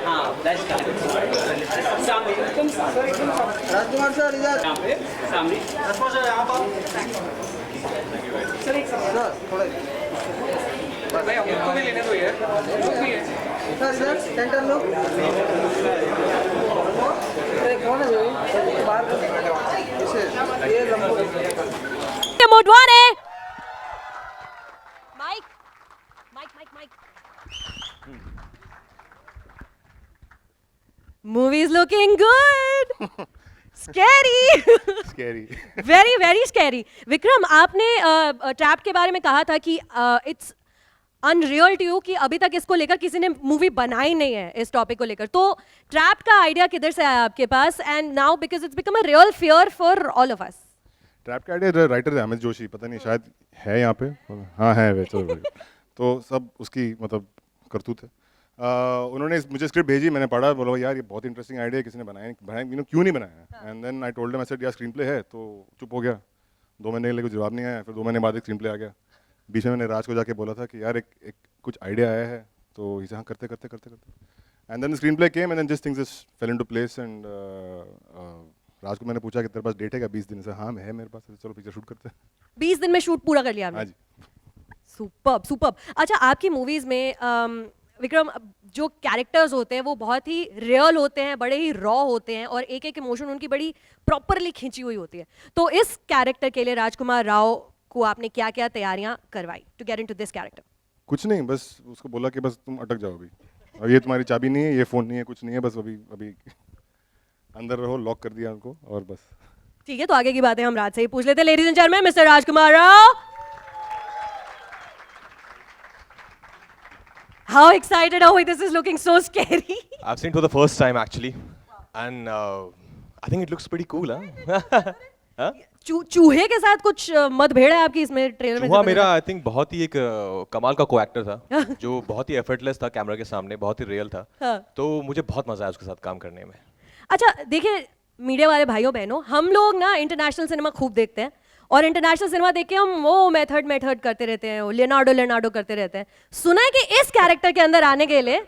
हाँ that's correct सामने एकदम सामने राजकुमार सर इधर यहाँ पे सामने राजकुमार सर यहाँ पर सर एक सेकंड सर थोड़े भाई हमको भी लेने दो यार हमको भी है सर इधर सेंटर लो अरे कौन है भाई बाहर इसे ये लंबो Motwane mike mike mike mike movie is looking good scary scary very very scary Vikram आपने ट्रैप के बारे में कहा था कि इट्स अनरियल टू यू कि अभी तक इसको लेकर किसी ने मूवी बनाई नहीं है इस टॉपिक को लेकर तो ट्रैप का आइडिया किधर से आया आपके पास and now because it's become a real fear for all of us trap का आइडिया राइटर है अमित जोशी, पता नहीं शायद है यहाँ पे, हाँ है वे तो सब उसकी मतलब करतूत है। उन्होंने मुझे स्क्रिप्ट भेजी, मैंने पढ़ा, बोला यार ये बहुत इंटरेस्टिंग आइडिया है, किसी ने बनाया क्यों नहीं बनाया। And then I told them, I said यार स्क्रीन प्ले है, तो चुप हो गया। 2 महीने के लिए कुछ जवाब नहीं आया, फिर 2 महीने बाद एक स्क्रीन प्ले आ गया। बीच में मैंने राज को जाके बोला था कि यार एक कुछ आइडिया आया है, तो इसे हाँ करते and then screenplay came and then just things just fell into place. And Raj को मैंने पूछा कि तेरे पास डेट है क्या 20 दिन से, हाँ है मेरे पास, चलो पिक्चर शूट करते हैं। 20 दिन में शूट पूरा कर लिया आपने? हाँ जी। Superb superb. अच्छा आपकी मूवीज में विक्रम जो कैरेक्टर्स होते हैं वो बहुत ही रियल होते हैं, बड़े ही रॉ होते हैं और एक एक इमोशन उनकी बड़ी प्रॉपरली खींची हुई होती है। तो इस कैरेक्टर के लिए राजकुमार राव को आपने क्या क्या तैयारियां करवाई to get into this character? कुछ नहीं, बस उसको बोला कि बस तुम अटक जाओ अभी, और ये तुम्हारी चाबी नहीं है, ये फ़ोन नहीं है, कुछ नहीं है, बस अभी अंदर रहो, लॉक कर दिया उनको और बस। ठीक है तो आगे की बातें हम राज से ही पूछ लेते हैं। Ladies and gentleman mister Rajkumar Rao, how excited are we? This is looking so scary. I've seen it for the first time actually, and I think it looks pretty cool, huh? चूहे के साथ कुछ मतभेड़ है आपकी इसमें ट्रेलर में? चूहा मेरा आई थिंक बहुत ही एक कमाल का को एक्टर था जो बहुत ही एफर्टलेस था कैमरा के सामने, बहुत ही रियल था। हाँ। तो मुझे बहुत मजा आया उसके साथ काम करने में। अच्छा देखिए मीडिया वाले भाइयों बहनों, हम लोग ना इंटरनेशनल सिनेमा खूब देखते हैं और इंटरनेशनल सिनेमा देख के हम वो मेथड करते रहते हैं, लियोनार्डो करते रहते हैं। सुना है कि इस कैरेक्टर के अंदर आने के लिए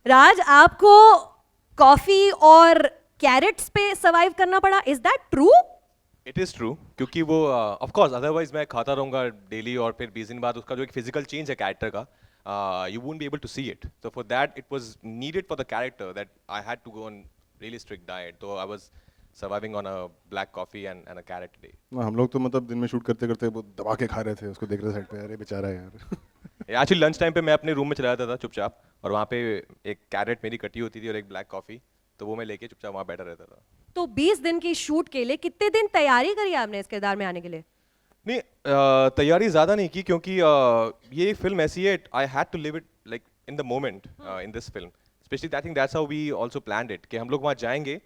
राज आपको कॉफी और कैरेट्स पे सर्वाइव करना पड़ा, is that true? It is true, क्योंकि वो ऑफ कोर्स अदरवाइज मैं खाता रहूँगा डेली और फिर 20 दिन बाद उसका जो एक फिजिकल चेंज है कैरेक्टर का, you won't be able to see it. So for that, it was needed for the character that I had to go on really strict diet. So I was surviving on a black coffee and a carrot a day. हम लोग तो मतलब दिन में shoot करते करते वो दबा के खा रहे थे, उसको देख रहे साइड पे, अरे बेचारा यार। एक्चुअली लंच टाइम पे मैं अपने रूम में चला जाता था चुपचाप, और वहाँ पे एक कैरेट मेरी कटी होती थी और एक ब्लैक कॉफ़ी, तो वो मैं लेके चुपचाप वहाँ बैठा रहता था। तो 20 दिन की शूट के लिए कितने दिन तैयारी करी आपने इस किरदार में आने के लिए? नहीं तैयारी ज़्यादा नहीं की, क्योंकि ये फिल्म ऐसी है, I had to live it like in the moment in this film. Specially I think that's how we also planned it, कि हम लोग वहाँ जाएंगे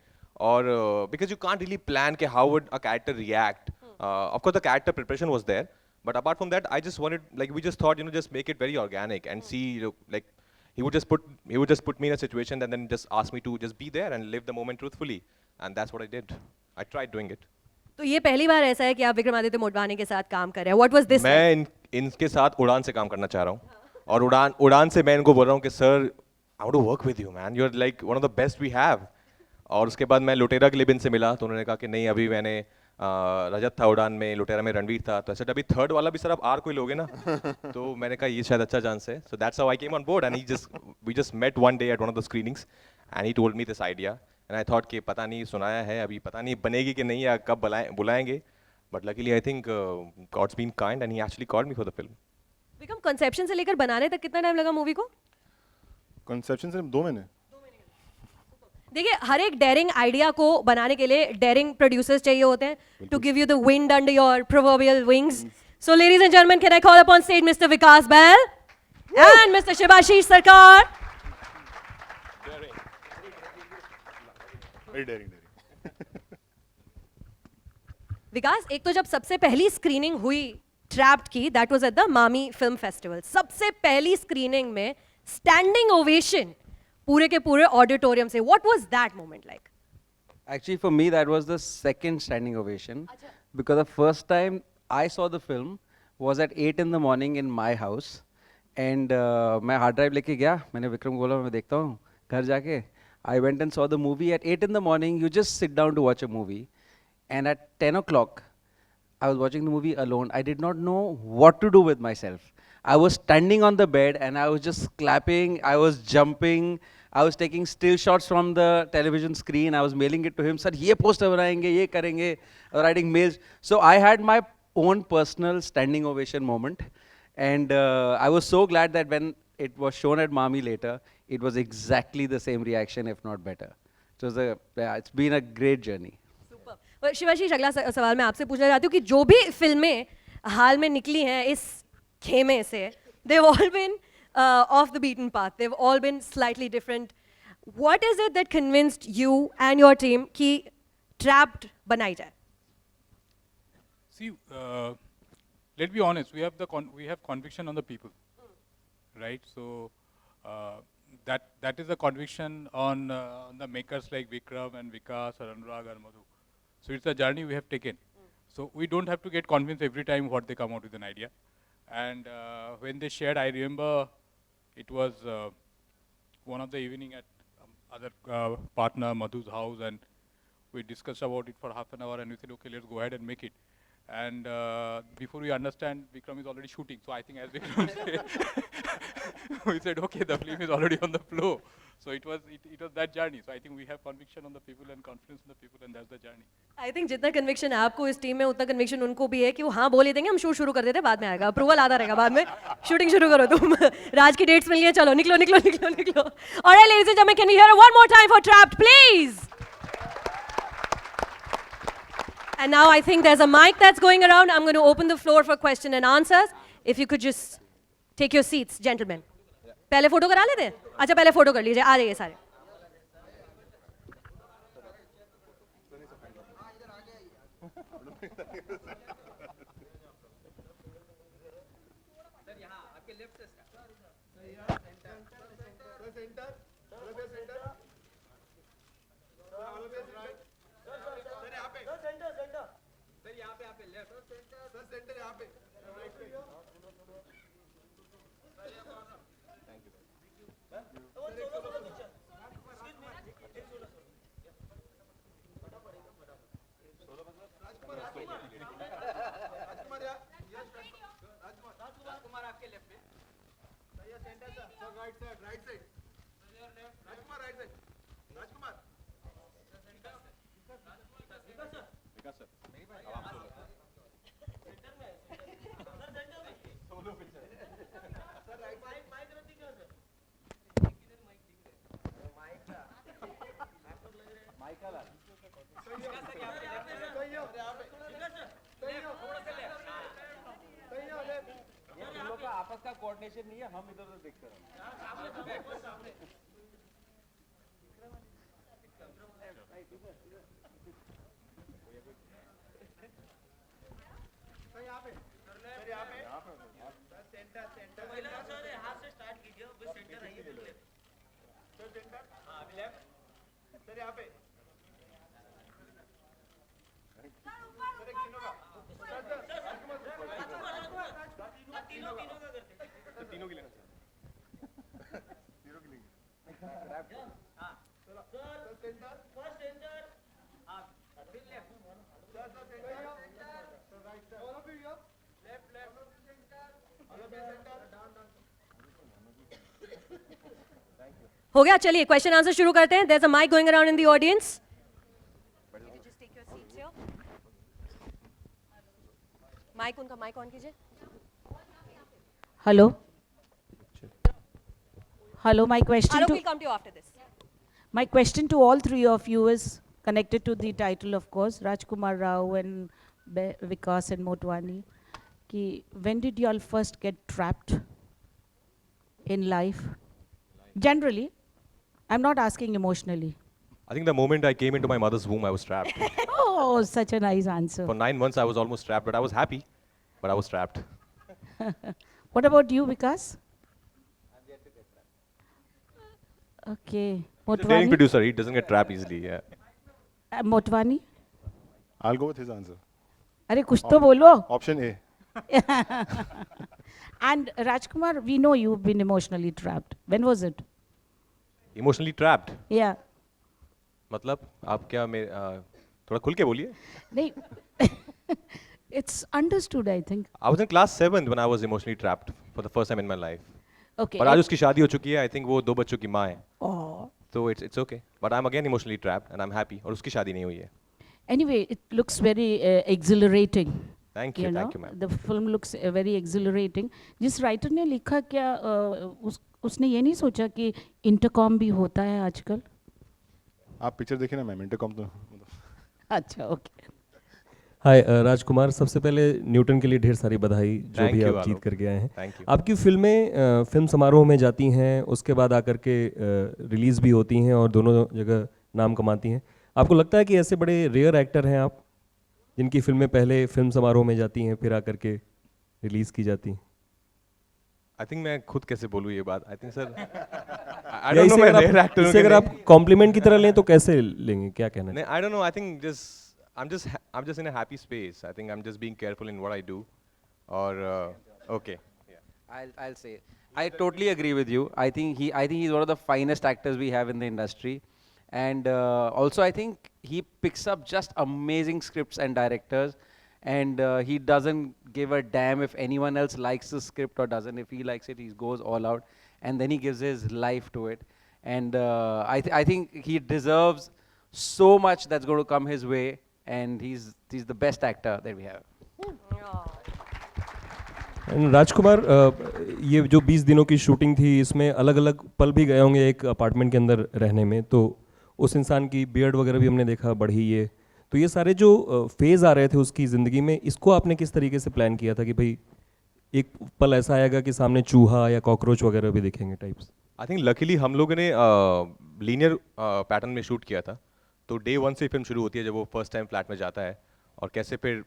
और because you can't really plan कि how would a character react. Of course the character preparation was there, but apart from that I just wanted, like we just thought, just make it very organic and see, like he would just put me in a situation and then just ask me to just be there and live the moment truthfully, and that's what I did. I tried doing it. तो ये पहली बार ऐसा है कि आप विक्रमादित्य मोटवानी के साथ काम कर रहे हैं। What was this? मैं इनके साथ उड़ान से काम करना चाह रहा हूँ, और उड़ान से मैं इनको बोल रहा हूँ कि sir I want to work with you man, you are like one of the best we have. और उसके बाद मैं लुटेरा के लिए भी इनसे मिला, तो उन्होंने कहा कि नहीं अभी मैंने रजत था उड़ान में, लुटेरा में रणवीर था, तो ऐसे अभी थर्ड वाला भी सर आप आर कोई लोगे ना? तो मैंने कहा ये शायद अच्छा चांस है। So that's how I came on board and we just met one day at one of the screenings and he told me this idea and I thought कि पता नहीं सुनाया है, अभी पता नहीं बनेगी कि नहीं या कब बुलाएंगे, but luckily I think god's been kind and he actually called me for the film. Vikram conception से लेकर बनाने तक कितना टाइम लगा मूवी को? कंसेप्शन से 2 महीने। देखिए हर एक डेयरिंग आइडिया को बनाने के लिए डेयरिंग प्रोड्यूसर्स चाहिए होते हैं to give you the wind under your proverbial wings. So ladies and gentleman, can I call upon stage mister Vikas Bahl and mister Shivashish सरकार। Very dairying. विकास, एक तो जब सबसे पहली स्क्रीनिंग हुई ट्रैप्ड की, दैट वाज एट द मामी फिल्म फेस्टिवल। सबसे पहली स्क्रीनिंग में स्टैंडिंग ओवेशन पूरे के पूरे ऑडिटोरियम से। What was that moment like? Actually, for me, that was the second standing ovation. Because the first time I saw the film was at 8 in the morning in my house. And मैं hard drive लेके गया, मैंने विक्रम को बोला मैं देखता हूँ, घर जाके I went and saw the movie at 8 in the morning. You just sit down to watch a movie, and at 10 o'clock, I was watching the movie alone. I did not know what to do with myself. I was standing on the bed and I was just clapping, I was jumping, I was taking still shots from the television screen. I was mailing it to him, sir, ye poster banayenge, ye karenge, writing mails. So I had my own personal standing ovation moment. And I was so glad that when it was shown at Mami later, it was exactly the same reaction, if not better. It's been a great journey. Super Shivashish अगला सवाल मैं आपसे पूछना चाहती हूँ कि जो भी फिल्में हाल में निकली हैं इस खेमे से they've all been off the beaten path, they've all been slightly different. What is it that convinced you and your team कि Trapped बनाई जाए? See, let's be honest. We have conviction on the people, right? So that is a conviction on the makers like Vikram and Vikas or Anurag or Madhu. So it's a journey we have taken. So we don't have to get convinced every time what they come out with an idea. And when they shared, I remember it was one of the evening at other partner Madhu's house, and we discussed about it for half an hour, and we said, okay, let's go ahead and make it. And before we understand, Vikram is already shooting. So I think as Vikram said, we said, okay, the film is already on the floor. So it was that journey. So I think we have conviction on the people and confidence in the people, and that's the journey. I think जितना conviction है आपको इस team में उतना conviction उनको भी है कि वो हाँ बोल ही देंगे, हम शूट शुरू कर देते हैं, बाद में आएगा अप्रूवल आता रहेगा, बाद में शूटिंग शुरू करो तुम राज की डेट्स मिल गई, चलो निकलो निकलो निकलो निकलो. Alright, ladies and gentlemen, can we hear one more time for Trapped, please? And now I think there's a mic that's going around. I'm going to open the floor for question and answers. If you could just take your seats, gentlemen. पहले photo करा लेते हैं? अच्छा पहले photo कर लीजिए, आ जाइए सारे. आपस का कोऑर्डिनेशन नहीं है, हम इधर उधर देखते रहे. हो गया, चलिए क्वेश्चन आंसर शुरू करते हैं. There's a mic going around in the audience. You can just take your seats here. Mic उनका mic on कीजिए. Hello. Hello, my question Alok to will come to you after this. my question to all three of you is connected to the title, of course, Rajkumar Rao and Vikas and Motwani. Ki when did you all first get trapped in life? Generally, I'm not asking emotionally. I think the moment I came into my mother's womb, I was trapped. Oh, such a nice answer. For 9 months, I was almost trapped, but I was happy. But I was trapped. What about you, Vikas? Okay. He's a daring Motwani? producer. He doesn't get trapped easily. Yeah. Motwani? I'll go with his answer. अरे कुछ तो बोलो. Option A. And Rajkumar, we know you've been emotionally trapped. When was it? Emotionally trapped Yeah. मतलब आप क्या थोड़ा खुल के बोलिए. नहीं, it's understood, I think. I was in class 7th when I was emotionally trapped for the first time in my life. Okay. पर आज उसकी शादी हो चुकी है. आई थिंक वो 2 बच्चों की माँ है. Oh. तो it's okay. But I am again emotionally trapped and I am happy. और उसकी शादी नहीं हुई है. Anyway, it looks very exhilarating. Thank you, ma'am. The film looks very exhilarating. जिस राइटर ने लिखा क्या उसने ये नहीं सोचा कि इंटरकॉम भी होता है आजकल? आप पिक्चर देखिए ना मैम, इंटरकॉम तो अच्छा, ओके. हाय राजकुमार, सबसे पहले न्यूटन के लिए ढेर सारी बधाई जो Thank भी you, आप जीत आलोक. कर के आए हैं. Thank you. आपकी फिल्में फिल्म समारोह में जाती हैं, उसके बाद आकर के रिलीज़ भी होती हैं और दोनों जगह नाम कमाती हैं. आपको लगता है कि ऐसे बड़े रेयर एक्टर हैं आप जिनकी फिल्में पहले फिल्म समारोह में जाती हैं फिर आकर के रिलीज़ की जाती हैं? आई थिंक मैं खुद कैसे बोलूँ ये बात. आई थिंक सर आई या डोंट नो इसे मैं अगर रेयर आप- एक्टर इसे अगर आप कॉम्प्लीमेंट की तरह लें तो कैसे लेंगे, क्या कहना है? नहीं, I don't know. I think I'm just in a happy space. I think I'm just being careful in what I do. Or okay. I'll say I totally agree with you. I think he's one of the finest actors we have in the industry, and also I think he picks up just amazing scripts and directors, and he doesn't give a damn if anyone else likes the script or doesn't. If he likes it, he goes all out, and then he gives his life to it. And I think he deserves so much that's going to come his way, and he's the best actor that we have. राजकुमार, ये जो 20 दिनों की shooting थी इसमें अलग अलग पल भी गए होंगे एक अपार्टमेंट के अंदर रहने में, तो उस इंसान की बियर्ड वगैरह भी हमने देखा बढ़ी है, तो ये सारे जो फेज़ आ रहे थे उसकी ज़िंदगी में, इसको आपने किस तरीके से प्लान किया था कि भाई एक पल ऐसा आएगा कि सामने चूहा या कॉकरोच वगैरह भी दिखेंगे टाइप्स? आई थिंक लकीली हम लोगों ने लीनियर पैटर्न में शूट किया था. तो डे 1 से फिल्म शुरू होती है जब वो फर्स्ट टाइम फ्लैट में जाता है, और कैसे फिर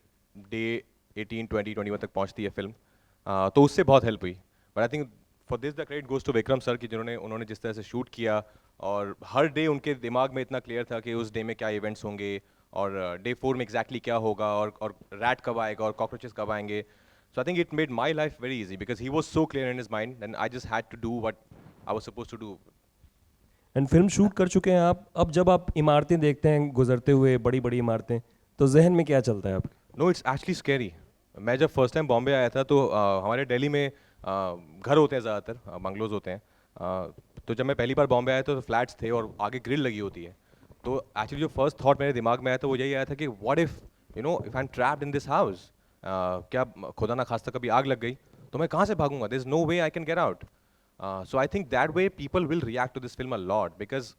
डे 18, 20, 21 तक पहुंचती है फिल्म. तो उससे बहुत हेल्प हुई. But I think for this the credit goes to Vikram sir कि उन्होंने जिस तरह से शूट किया, और हर डे उनके दिमाग में इतना क्लियर था कि उस डे में क्या इवेंट्स होंगे, और डे 4 में एग्जैक्टली क्या होगा, और रैट कब आएगा और कॉकरोचेस कब आएंगे. So I think it made my life very easy because he was so clear in his mind and I just had to do what I was suppose to do. And film shoot कर चुके हैं आप, अब जब आप इमारतें देखते हैं गुजरते हुए, बड़ी बड़ी इमारतें, तो जहन में क्या चलता है आपके? No, it's actually scary. मैं जब फर्स्ट टाइम बॉम्बे आया था तो हमारे दिल्ली में घर होते हैं ज़्यादातर, बंगलोज होते हैं. तो जब मैं पहली बार बॉम्बे आया तो फ्लैट्स थे और आगे ग्रिल लगी होती है. तो एक्चुअली जो फर्स्ट थॉट मेरे दिमाग में आया था वो यही आया था कि what if if I am trapped in this house, क्या खुदा ना खास्ता कभी आग लग गई तो मैं कहाँ से भागूंगा? There is no way I can get out. So I think that way people will react to this film a lot because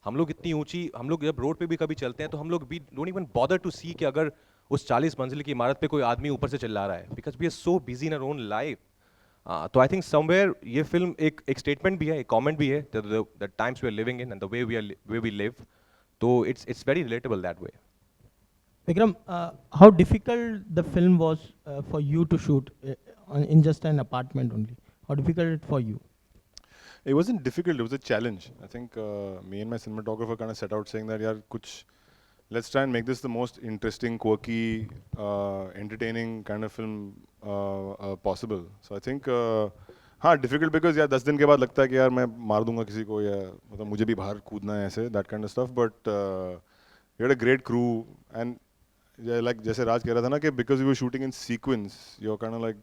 हम लोग इतनी ऊंची, हम लोग जब रोड पे भी कभी चलते हैं तो हम लोग we don't even bother to see कि अगर उस 40 मंजिल की इमारत पे कोई आदमी ऊपर से चिल्ला रहा है, because we are so busy in our own life. तो आई थिंक समवेयर ये फिल्म एक स्टेटमेंट भी है, एक कमेंट भी है, the times we are living in and the way we live. तो it's very relatable that way. Vikram, how difficult the film was for you to shoot in just an apartment only? How difficult it for you? It wasn't difficult, it was a challenge. I think me and my cinematographer kind of set out saying that yaar let's try and make this the most interesting, quirky, entertaining kind of film possible. So I think हाँ difficult because यार 10 दिन के बाद लगता है कि यार मैं मार दूंगा किसी को, या मतलब मुझे भी बाहर कूदना है ऐसे, that kind of stuff. But we had a great crew and like जैसे राज कह रहा था ना कि because we were shooting in sequence, you're kind of like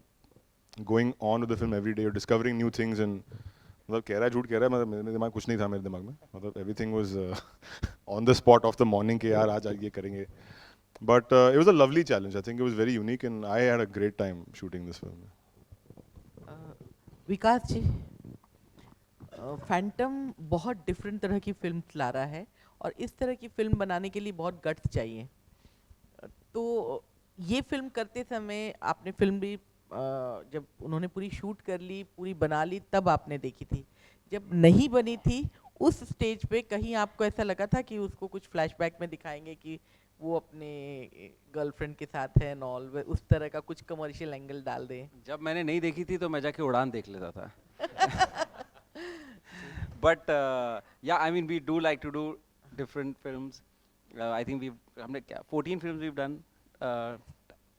going on with the film every day, you're discovering new things and मतलब कह रहा है झूठ कह रहा है, मतलब मेरे दिमाग कुछ नहीं था मेरे दिमाग में, मतलब everything was on the spot of the morning के यार आज ये करेंगे. But it was a lovely challenge. I think it was very unique and I had a great time shooting this film. Vikas ji, Phantom बहुत डिफरेंट तरह की film ला रहा है और इस तरह की फिल्म बनाने के लिए बहुत गट्स चाहिए. तो ये फिल्म करते समय आपने फिल्म भी जब उन्होंने पूरी शूट कर ली, पूरी बना ली, तब आपने देखी थी. जब नहीं बनी थी उस स्टेज पे कहीं आपको ऐसा लगा था कि उसको कुछ फ्लैशबैक में दिखाएंगे कि वो अपने गर्लफ्रेंड के साथ है नॉल, उस तरह का कुछ कमर्शियल एंगल डाल दें? जब मैंने नहीं देखी थी तो मैं जाके उड़ान देख लेता था. But yeah, I mean we do like to do different films. I think हमने क्या 14 films we've done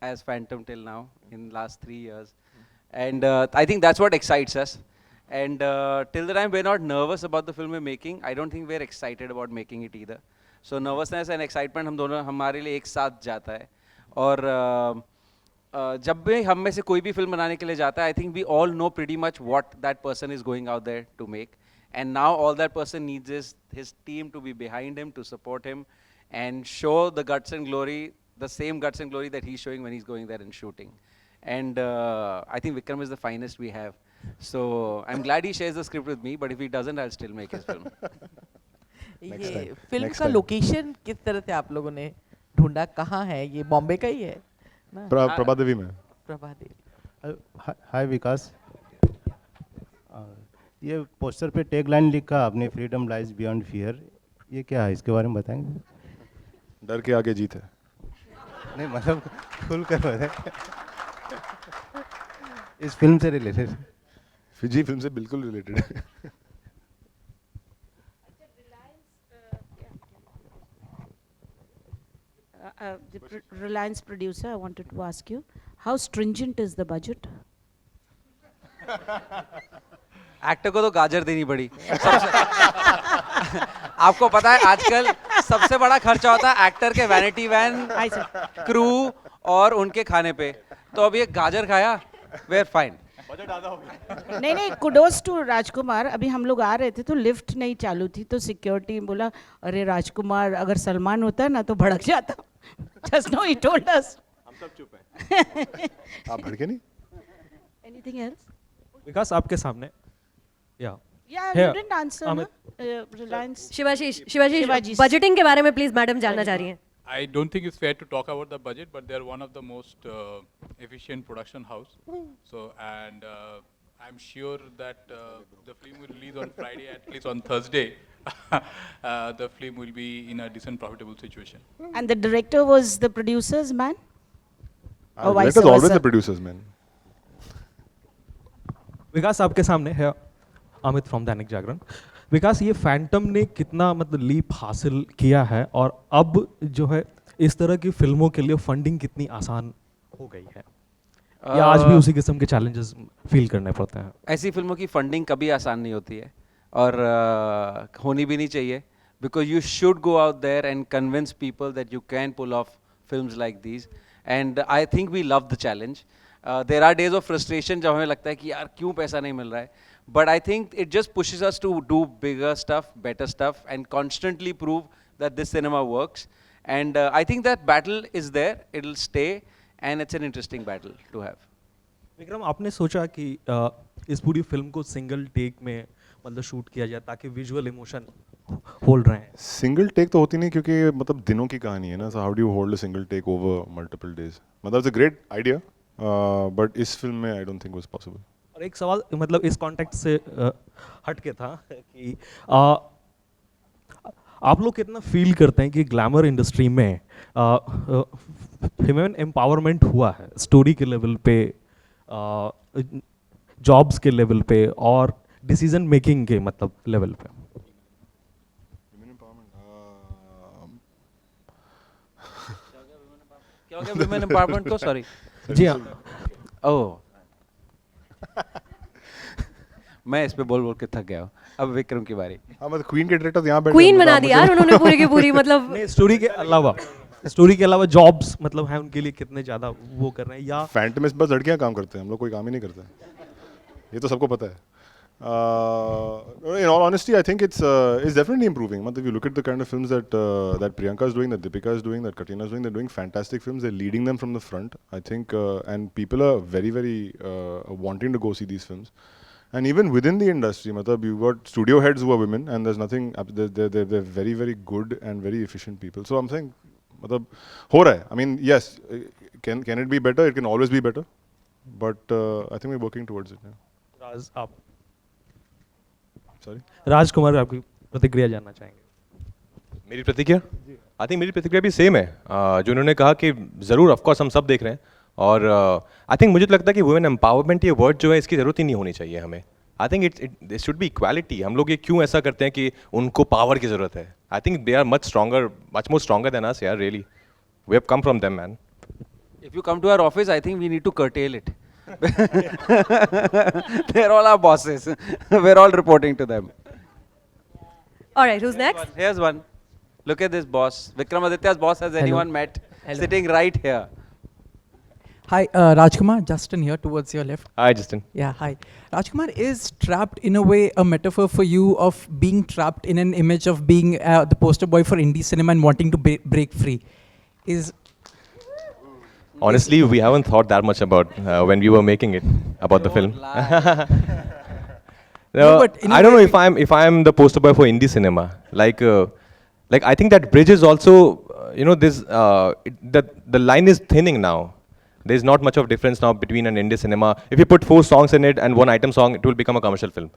as Phantom till now in last 3 years, and I think that's what excites us. And till the time we're not nervous about the film we're making, I don't think we're excited about making it either. So nervousness and excitement हम दोनों हमारे लिए एक साथ जाता है. और जब भी हम में से कोई भी फिल्म बनाने के लिए जाता है, I think we all know pretty much what that person is going out there to make. And now all that person needs is his team to be behind him, to support him, and show the guts and glory, the same guts and glory that he's showing when he's going there and shooting. And I think Vikram is the finest we have. So I'm glad he shares the script with me, but if he doesn't, I'll still make his film. ये film का location किस तरह से आप लोगों ने ढूंढा, कहाँ है ये? बॉम्बे का ही है ना? प्रभादेवी में. प्रभादेवी. हाय विकास, ये पोस्टर पे टैग लाइन लिखा आपने, फ्रीडम लाइज बियॉन्ड फियर, ये क्या है, इसके बारे में बताएंगे? डर के आगे जीत है. नहीं मतलब खुल कर बताएं. इस फिल्म से रिलेटेड? जी फिल्म से बिल्कुल रिलेटेड है. The Reliance producer, I wanted to ask you, how stringent is the budget? Actor को तो गाजर देनी पड़ी. आपको पता है आजकल सबसे बड़ा खर्चा होता है एक्टर के वैनिटी वैन, क्रू और उनके खाने पे. तो अब ये गाजर खाया, वेयर फाइन. नहीं, कुडोस टू राजकुमार. अभी हम लोग आ रहे थे तो लिफ्ट नहीं चालू थी, तो सिक्योरिटी बोला अरे राजकुमार अगर सलमान होता ना तो भड़क जाता. Just now he told us. हम सब चुप हैं. आप भड़के नहीं? Anything else? विकास आपके सामने. Yeah, Here, you didn't answer, Amit. no? Reliance. Shivashish Shivaji. Budgeting के बारे में प्लीज मैडम जानना चाह रही हैं. I don't think it's fair to talk about the budget, but they're one of the most efficient production house. So, and I'm sure that the film will release on Friday, at least on Thursday. The film will be in a decent, profitable situation. And the director was the producer's man? Or vice Director's always versa? the producer's man. विकास आपके सामने है Amit from Dainik Jagran. विकास, ये Phantom ने कितना मतलब leap हासिल किया है, और अब जो है इस तरह की फिल्मों के लिए फंडिंग कितनी आसान हो गई है, या आज भी उसी किस्म के चैलेंजेस फील करने पड़ते हैं? ऐसी फिल्मों की फंडिंग कभी आसान नहीं होती है, और होनी भी नहीं चाहिए, because you should go out there and convince people that you can pull off films like these. And I think we love the challenge. There are days of frustration जब हमें लगता है कि यार क्यों पैसा नहीं मिल रहा है, but I think it just pushes us to do bigger stuff, better stuff, and constantly prove that this cinema works. And I think that battle is there, it'll stay, and it's an interesting battle to have. Vikram, आपने सोचा कि इस पूरी film को single take में मतलब shoot किया जाए ताकि विजुअल इमोशन होल्ड रहे हैं? सिंगल टेक तो होती नहीं, क्योंकि मतलब दिनों की कहानी है ना. So how do you hold a single take over multiple days? मतलब it's a great idea, but इस फिल्म में I don't think was possible. और एक सवाल मतलब इस कॉन्टेक्स्ट से हट के था कि आप लोग कितना फील करते हैं कि ग्लैमर इंडस्ट्री में फीमेल एम्पावरमेंट हुआ है स्टोरी के लेवल पे, जॉब्स के लेवल पे, और डिसीजन मेकिंग के मतलब लेवल पे? क्या हो गया विमेन एम्पावरमेंट को? सॉरी. जी हाँ. ओह, मैं इस पे बोल बोल के थक गया हूँ. अब विक्रम की बारी. हाँ, मतलब क्वीन के डायरेक्टर यहाँ बैठे क्वीन बना दी यार उन्होंने पूरी की पूरी. मतलब नहीं, स्टोरी के अलावा जॉब्स मतलब है उनके लिए कितने ज्यादा वो कर रहे हैं, या फैंटम में बस लड़कियाँ काम करते हैं, हम लोग कोई काम ही नहीं करते. ये तो सबको पता है. In all honesty, I think it's definitely improving. If you look at the kind of films that Priyanka is doing, that Deepika is doing, that Katrina is doing, they're doing fantastic films. They're leading them from the front, I think, and people are very, very wanting to go see these films. And even within the industry, you've got studio heads who are women, and there's nothing. They're very, very good and very efficient people. So I'm saying, ho raha hai. I mean, yes, can it be better? It can always be better, but I think we're working towards it now. राज, आप Sorry? राजकुमार, आपकी प्रतिक्रिया जानना चाहेंगे? मेरी प्रतिक्रिया? I think मेरी प्रतिक्रिया भी सेम है जो उन्होंने कहा कि ज़रूर ऑफकोर्स हम सब देख रहे हैं, और आई थिंक मुझे तो लगता है कि वुमेन एम्पावरमेंट ये वर्ड जो है इसकी ज़रूरत ही नहीं होनी चाहिए हमें. आई think it should be equality. हम लोग ये क्यों ऐसा करते हैं कि उनको पावर की ज़रूरत है? I think they are much more stronger than us यार. Really we have come from them man. If you come to our office, I think we need to curtail it. They're all our bosses. We're all reporting to them. All right, who's next? Here's one. Look at this boss. Vikramaditya's boss has anyone met? Hello. Sitting right here. Hi, Rajkumar, Justin here towards your left. Hi, Justin. Yeah, hi. Rajkumar, is trapped in a way a metaphor for you of being trapped in an image of being the poster boy for indie cinema and wanting to break free? Is Honestly, we haven't thought that much about when we were making it, about the film. No, but in a I don't know way if I'm the poster boy for indie cinema. Like I think that bridge is also, this the line is thinning now. There's not much of difference now between an indie cinema. If you put 4 songs in it and one item song, it will become a commercial film.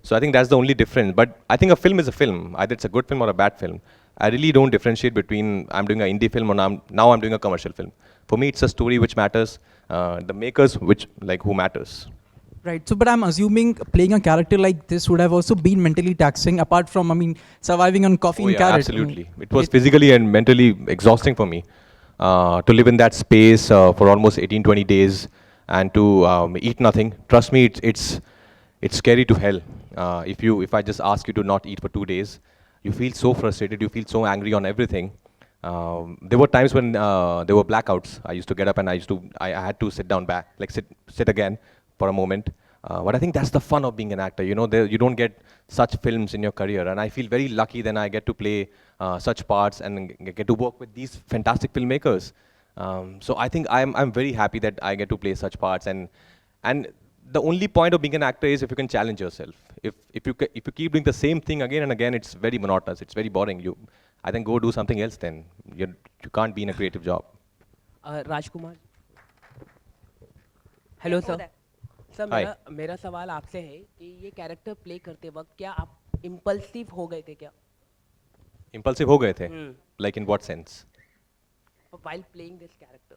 So I think that's the only difference. But I think a film is a film. Either it's a good film or a bad film. I really don't differentiate between I'm doing an indie film or now I'm doing a commercial film. For me, it's a story which matters. The makers, who matters. right? So, but I'm assuming playing a character like this would have also been mentally taxing, apart from, surviving on coffee and carrot. Absolutely. It was physically and mentally exhausting for me to live in that space for almost 18-20 days and to eat nothing. Trust me, it's scary to hell. If I just ask you to not eat for 2 days, you feel so frustrated, you feel so angry on everything. There were times when there were blackouts. I used to get up and I had to sit down back, sit again for a moment. But I think that's the fun of being an actor. You don't get such films in your career, and I feel very lucky then I get to play such parts and get to work with these fantastic filmmakers. So I think I'm very happy that I get to play such parts, and the only point of being an actor is if you can challenge yourself. If you keep doing the same thing again and again, it's very monotonous. It's very boring. I think go do something else. Then you can't be in a creative job. Rajkumar. Hello, sir. Sir Hi. मेरा सवाल आपसे है कि ये character play करते वक्त क्या आप इम्पल्सिव हो गए थे क्या Impulsive हो गए थे? Like in what sense? while playing this character?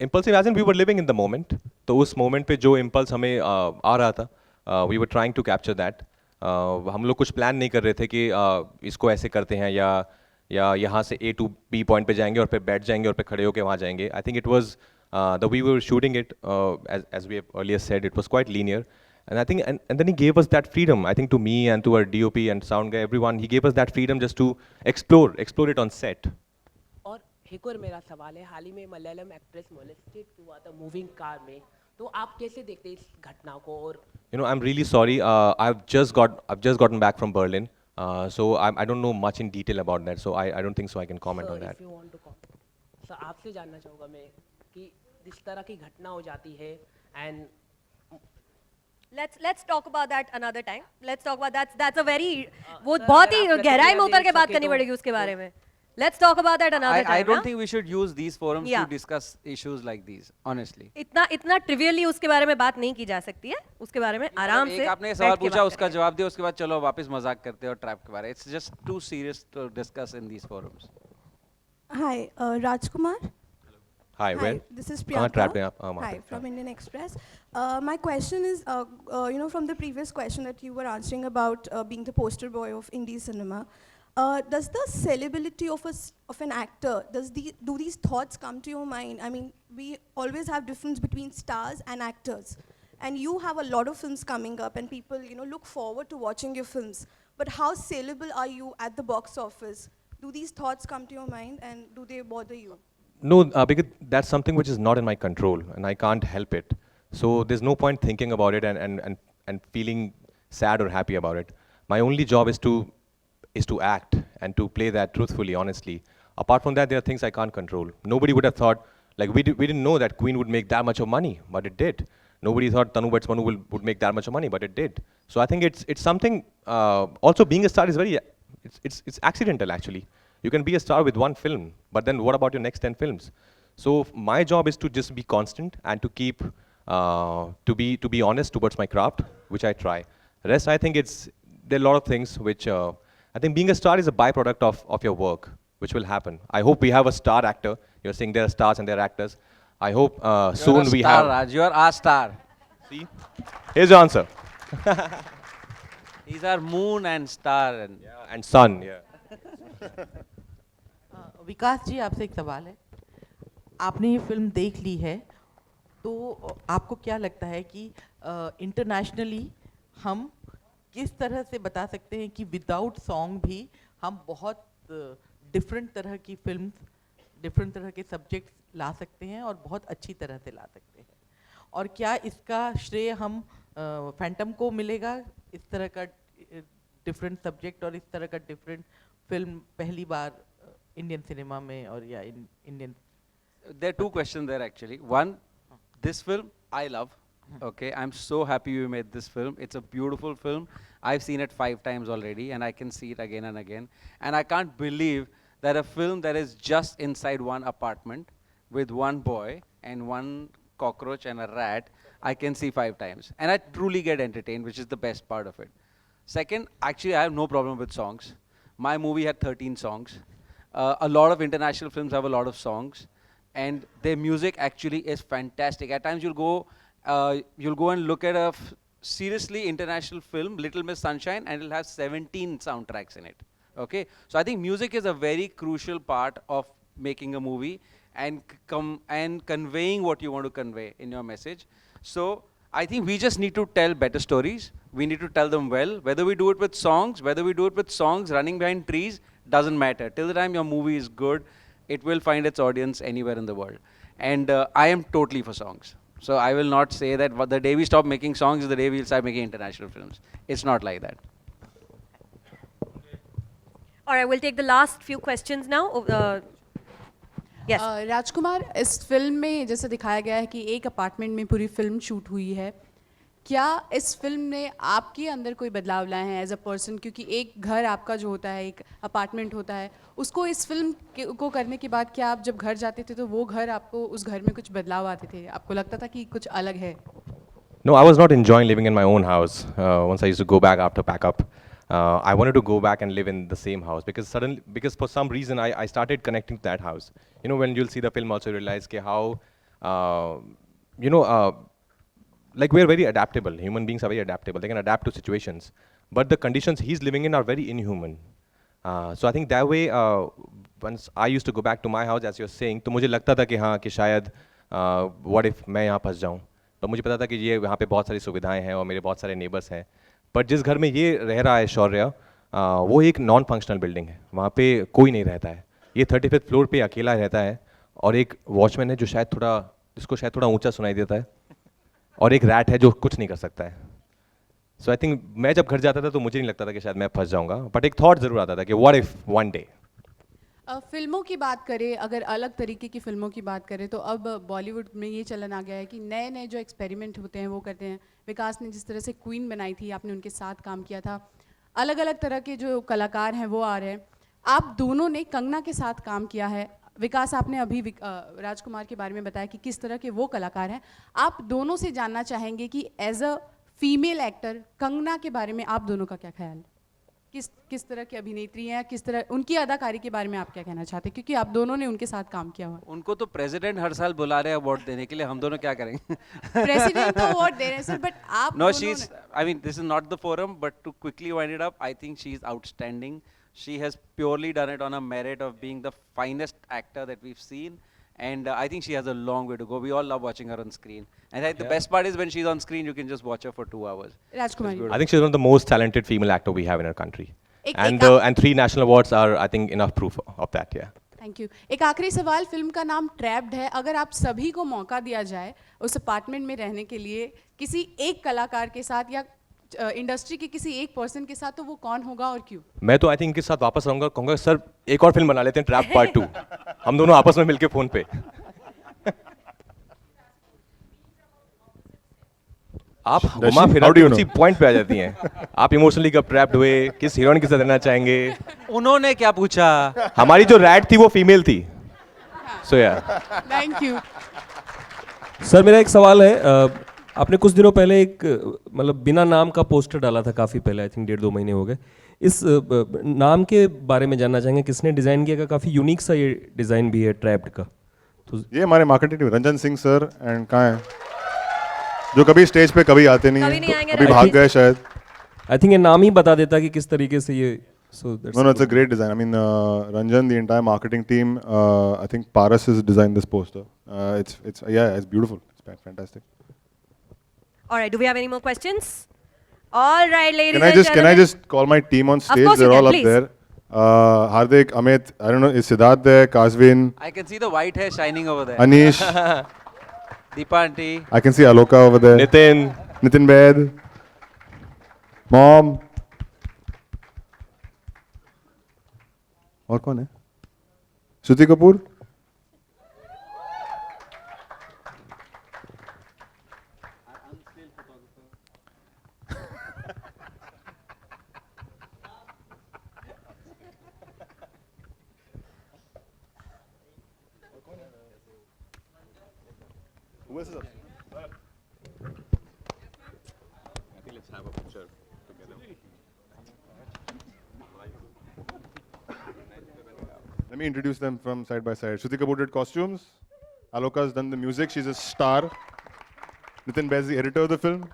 Impulsive as in we were living in the moment. तो उस moment पे जो impulse हमें आ रहा था, we were trying to capture that. हम लोग कुछ plan नहीं कर रहे थे कि इसको ऐसे करते हैं या यहाँ से A to B point पे जाएंगे और फिर बैठ जाएंगे और फिर खड़े होके वहाँ जाएंगे. I think it was the way we were shooting it, as we have earlier said, it was quite linear. And I think, and then he gave us that freedom, I think to me and to our DOP and sound guy, everyone, he gave us that freedom just to explore it on set. और एक और मेरा सवाल है, हाल ही में Malayalam actress molested हुआ था moving car में, तो आप कैसे देखते हैं इस घटना को? और I'm really sorry. I've just gotten back from Berlin, so I don't know much in detail about that. So I don't think so I can comment on that. If you want to comment, sir आपसे जानना चाहूँगा मैं कि इस तरह की घटना हो जाती है and Let's talk about that another time. Let's talk about that's a very वो बहुत ही गहराई में उतर के बात करनी पड़ेगी उसके बारे में. Let's talk about that another time. I don't think we should use these forums Yeah. to discuss issues like these, honestly. इतना ट्रिवियली उसके बारे में बात नहीं की जा सकती है. उसके बारे में आराम से एक आपने सवाल पूछा, उसका जवाब दिया, उसके बाद चलो वापस मजाक करते हैं और ट्रैप के बारे. It's just too serious to discuss in these forums. Hi, Rajkumar. Hi, where? This is कहाँ ट्रैप हैं Priyanka. आप? Hi, from Indian Express. My question is, from the previous question that you were answering about being the poster boy of indie cinema, does the sellability of an actor, do these thoughts come to your mind? I mean, we always have difference between stars and actors. And you have a lot of films coming up and people, look forward to watching your films. But how sellable are you at the box office? Do these thoughts come to your mind and do they bother you? No, because that's something which is not in my control and I can't help it. So there's no point thinking about it and feeling sad or happy about it. My only job is to act and to play that truthfully, honestly. Apart from that, there are things I can't control. Nobody would have thought, like we didn't know that Queen would make that much of money, but it did. Nobody thought Tanu Bhatt's Manu would make that much of money, but it did. So I think it's something, also being a star is it's accidental actually. You can be a star with one film, but then what about your next 10 films? So my job is to just be constant and to keep, to be honest towards my craft, which I try. Rest, I think there are a lot of things which, I think being a star is a byproduct of your work, which will happen. I hope we have a star actor. You're saying there are stars and there are actors. I hope soon we have. Raj, you are our star. See? Here's your answer. He's our moon and star And sun, yeah. विकास जी आपसे एक सवाल है. आपने ये film देख ली है, तो आपको क्या लगता है कि इंटरनेशनली हम किस तरह से बता सकते हैं कि विदाउट सॉन्ग भी हम बहुत डिफरेंट तरह की फिल्म, डिफरेंट तरह के सब्जेक्ट्स ला सकते हैं और बहुत अच्छी तरह से ला सकते हैं? और क्या इसका श्रेय हम फैंटम को मिलेगा, इस तरह का डिफरेंट सब्जेक्ट और इस तरह का डिफरेंट फिल्म पहली बार इंडियन सिनेमा में और या Indian? There are two questions there actually. One, this film I love. Okay, I'm so happy you made this film. It's a beautiful film. I've seen it 5 times already, and I can see it again and again. And I can't believe that a film that is just inside one apartment with one boy and one cockroach and a rat, I can see 5 times. And I truly get entertained, which is the best part of it. Second, actually, I have no problem with songs. My movie had 13 songs. A lot of international films have a lot of songs, and their music actually is fantastic. At times, you'll go and look at a seriously international film, Little Miss Sunshine, and it'll have 17 soundtracks in it. Okay, so I think music is a very crucial part of making a movie and conveying what you want to convey in your message. So I think we just need to tell better stories. We need to tell them well. Whether we do it with songs, whether we do it with songs running behind trees, doesn't matter. Till the time your movie is good, it will find its audience anywhere in the world. And I am totally for songs. So I will not say that the day we stop making songs is the day we'll start making international films. It's not like that. All right, we'll take the last few questions now. Yes. राजकुमार, इस film में जैसे दिखाया गया है कि एक apartment में पूरी फिल्म शूट हुई है, क्या इस फिल्म ने आपके अंदर कोई बदलाव लाए हैं एज अ पर्सन? क्योंकि एक घर आपका जो होता है, एक अपार्टमेंट होता है, उसको इस फिल्म को करने के बाद क्या आप जब घर जाते थे तो वो घर आपको, उस घर में कुछ बदलाव आते थे, आपको लगता था कि कुछ अलग है? No, I was not enjoying living in my own house. Once I used to go back after pack up, I wanted to go back and live in the same house because for some reason I started connecting to that house. You know, when you'll see the film also realize how, like we're very adaptable. Human beings are very adaptable. They can adapt to situations. But the conditions he's living in are very inhuman. So I think that way, once I used to go back to my house, as you're saying, तो मुझे लगता था कि हाँ कि शायद what if मैं यहाँ फंस जाऊँ. तो मुझे पता था कि ये यहाँ पे बहुत सारी सुविधाएं हैं और मेरे बहुत सारे नेबर्स हैं. बट जिस घर में ये रह रहा है शौर्य, वो एक नॉन फंक्शनल बिल्डिंग है. वहाँ पे कोई नहीं रहता है. ये 35th फ्लोर पे अकेला रहता है और एक वॉचमैन है जो जिसको शायद थोड़ा ऊंचा सुनाई देता है, और एक रैट है जो कुछ नहीं कर सकता है. सो आई थिंक मैं जब घर जाता था तो मुझे नहीं लगता था कि शायद मैं फंस जाऊँगा, बट एक थॉट ज़रूर आता था कि व्हाट इफ वन डे. फिल्मों की बात करें, अगर अलग तरीके की फिल्मों की बात करें, तो अब बॉलीवुड में ये चलन आ गया है कि नए नए जो एक्सपेरिमेंट होते हैं वो करते हैं. विकास ने जिस तरह से क्वीन बनाई थी, आपने उनके साथ काम किया था. अलग अलग तरह के जो कलाकार हैं वो आ रहे हैं. आप दोनों ने कंगना के साथ काम किया है. विकास, आपने अभी राजकुमार के बारे में बताया कि किस तरह के वो कलाकार हैं. आप दोनों से जानना चाहेंगे कि as a female actor Kangana के बारे में आप दोनों का क्या ख्याल है? किस तरह की अभिनेत्री हैं, किस तरह उनकी अदाकारी के बारे में आप क्या कहना चाहते हैं, क्योंकि आप दोनों ने उनके साथ काम किया हुआ? उनको तो प्रेसिडेंट हर साल बुला रहे हैं अवार्ड देने के लिए, हम दोनों क्या करेंगे? प्रेसिडेंट तो अवार्ड दे रहे हैं सर, बट आप No, I mean, this is not the forum, but to quickly wind it up, I think she's outstanding. She has purely done it on a merit of being the finest actor that we've seen. And I think she has a long way to go. We all love watching her on screen. And I think the best part is when she's on screen, you can just watch her for 2 hours. Rajkumar, I think she's one of the most talented female actor we have in our country. And 3 national awards are, I think, enough proof of that, yeah. Thank you. एक आखिरी सवाल, film का नाम trapped है. अगर आप सभी को मौका दिया जाए उस अपार्टमेंट में रहने के लिए किसी एक कलाकार के साथ या इंडस्ट्री के किसी एक पर्सन के साथ, तो वो कौन होगा और क्यों? मैं तो आई थिंक इनके साथ वापस आऊंगा, कहूँगा सर एक और फिल्म बना लेते हैं, ट्रैप पार्ट 2. हम दोनों आपस में मिलके फोन पे. आप घुमा फिरा के उसी पॉइंट पे आ जाती हैं. आप इमोशनली कब ट्रैप्ड हुए, किस हीरोइन के साथ रहना चाहेंगे? उन्होंने क्या पूछा? हमारी जो रैट थी वो फीमेल थी. सो या थैंक यू. सर मेरा एक सवाल है. आपने कुछ दिनों पहले एक मतलब बिना नाम का पोस्टर डाला था, काफ़ी पहले, आई थिंक 1.5-2 महीने हो गए. इस नाम के बारे में जानना चाहेंगे, किसने डिज़ाइन किया? काफ़ी यूनिक सा ये डिज़ाइन भी है ट्रैप्ड का. तो ये हमारे marketing team Ranjan Singh sir and कहाँ हैं, जो कभी स्टेज पे कभी आते नहीं हैं, तो कभी भाग गए शायद. आई थिंक ये नाम ही बता देता कि किस तरीके से ये So that's No, it's a great design. I mean, Ranjan, the entire marketing team, I think Paras has designed this poster. It's beautiful. It's fantastic. All right, do we have any more questions? All right, ladies Can I and just gentlemen. call my team on stage? course you They're can, all please. up there. Hardik, Amit, I don't know, is Siddharth there? Kasvin, I can see the white hair shining over there. Anish, Deepa auntie. I can see Aloka over there. Nitin Bed, Mom. और कौन है? श्रुति Kapoor? Let me introduce them from side by side. Shruti Kapoor did costumes. Aloka's done the music. She's a star. Nitin Bez, the editor of the film.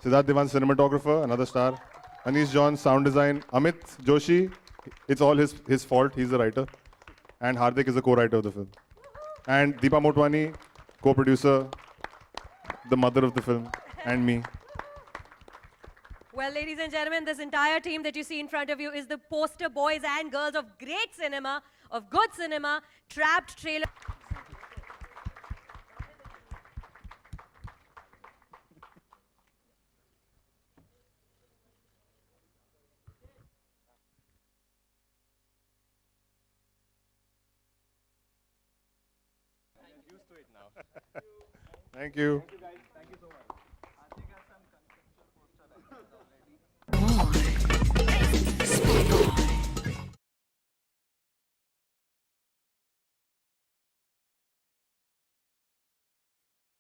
Siddharth Devan, cinematographer, another star. Anish John, sound design. Amit Joshi, it's all his fault. He's the writer. And Hardik is the co-writer of the film. And Deepa Motwani, co-producer, the mother of the film, and me. Well, ladies and gentlemen, this entire team that you see in front of you is the poster boys and girls of great cinema, of good cinema, Trapped trailer. Thank you.